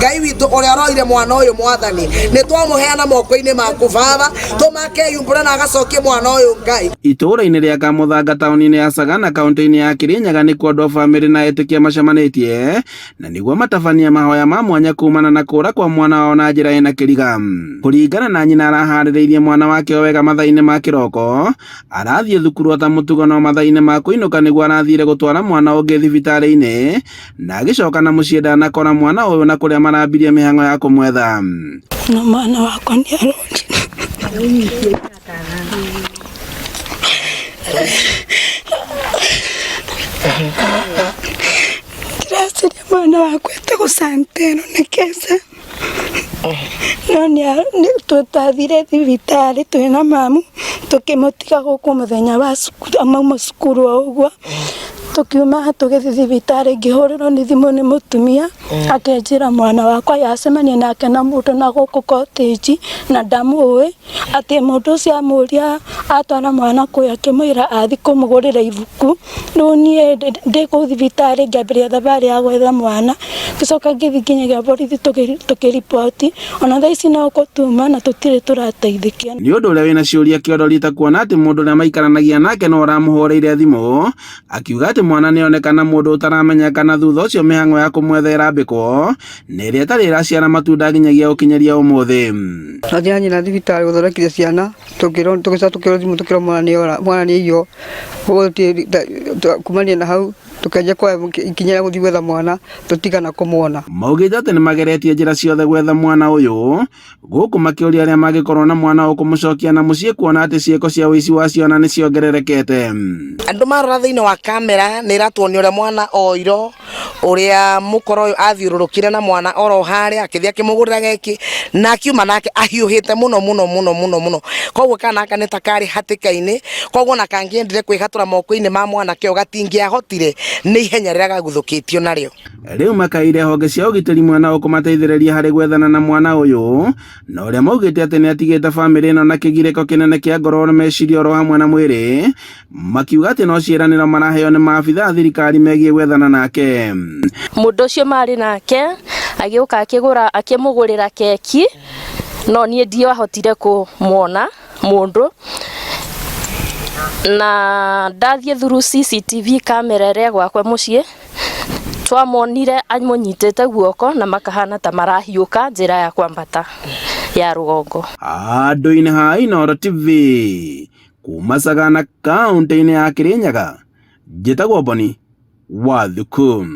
Ngai witu uria aroire mwana uyu mwathani ni twamuheana moko-ini maku Baba, tumake yumbura na agacokie mwana uyu Ngai. Itũra-inĩ rĩa Kamuthanga taũni-inĩ ya Sagana kaunti-inĩ ya Kirinyaga nĩ andũ a bamĩrĩ na etĩkia macemanĩtie na nĩguo matabania mahoya ma mwanya kumana na kũra kwa mwana wao na njĩra ĩna kĩriga. Kũringana na nyina araharĩrĩirie mwana wake wega mathaa-inĩ ma kĩroko, arathiĩ thukuru ata mũtugo no mathaa-inĩ ma kũinũka nĩguo arathire gũtwara mwana ũngĩ thibitarĩ-inĩ na agĩcoka na mũciĩ ndanakora mwana ũyũ na kũrĩa marambirie mĩhang'o ya kũmwetha. Na mwana wakwa nĩ arũnjire. Ndĩreciria mwana wakwa etagwo Santeno Nekesa. No nĩ tũtathire thibitarĩ twĩna mamu tũkĩmũtiga gũkũ mũthenya wa mauma cukuru o ũguo. Tukiuma tũgĩthiĩ thibitarĩ ngĩhũrĩrwo nĩ thimũ nĩ mũtumia akenjĩra mwana wakwa yacemania nake na mũndũ na gũkũ cottage na ndamũĩ atĩ mũndũ ũcio amũria atwara mwana kũrĩa akĩmwĩra athi kũmũgũrĩra ibuku. Rĩu niĩ ndĩ kũu thibitarĩ ngĩambĩrĩria thabarĩ ya gwetha mwana, ngĩcoka ngĩthiĩ nginyagia borithi tũkĩripoti, ona thaa ici no gũtuma na tũtirĩ tũrateithĩkia. Nĩ ũndũ ũrĩa wĩna ciũria kĩorori ta kuona atĩ mũndũ ũrĩa maikaranagia nake no aramũhũrĩire thimũ, akiuga atĩ mwana nĩonekana mũndũ ũtaramenyekana thutha ũcio mĩhang'o ya kũmwetha ĩrambĩkwo na ĩrĩa ĩtarĩ ĩraciara matunda nginyagia gũkinyeria ũmũthĩ. Nathiĩ nyina thibitarĩ gũthondekire ciana, tũgĩcoka tũkĩrwo thimũ tũkĩrwo mwana nĩ iyo kumania na hau tũkĩanjia kuoya ikinya rĩa gũthiĩ gwetha mwana tũtigana kũmuona. Maugĩte atĩ nĩmageretie njĩra ciothe gwetha mwana ũyũ, gũkũ makĩũria arĩa mangĩkorwo na mwana ũkũmũcokia na mũciĩ kuona atĩ ciĩko cia ũici wa ciana nĩciongererekete. Andũ marora thĩinĩ wa kamera nĩ ĩratuonia ũrĩa mwana oiro, ũrĩa mũkora ũyũ athiũrũrũkire na mwana oro harĩa akĩthiĩ akĩmũgũrĩra geki na akiuma nake ahiũhĩte mũno. Koguo kana aka nĩ ta karĩ hatĩka-inĩ, koguo na kangĩendire kwĩgatũra moko-inĩ ma mwanake ũyũ gatingĩahotire nĩ ihenya rĩrĩa gaguthũkĩtio narĩo. Rĩu makaire honge cia ũgitĩri mwena ũkũmateithĩrĩria harĩ gwethana na mwana ũyũ, na ũrĩa maugĩte atĩ nĩatigĩte bamĩrĩ ĩno na kĩgirĩko kĩnene kĩa ngoro na meciria oro hamwe na mwĩrĩ, makiuga atĩ no ciĩranĩro maraheo nĩ maabitha thirikari megiĩ gwethana nake. Mũndũ ũcio marĩ nake agĩũka akĩmũgũrĩra keki, no niĩ ndiahotire kũmuona mũndũ, na ndathiĩ through CCTV kamera ĩrĩa gwakwa mũciĩ twamonire amũnyitĩte guoko na makahana ta marahiũka njĩra ya kwambata ya rũgongo. Handũ-inĩ ha Inooro TV kuma Sagana kaunti-inĩ ya Kirinyaga, njĩtagwo Boni Wathuku.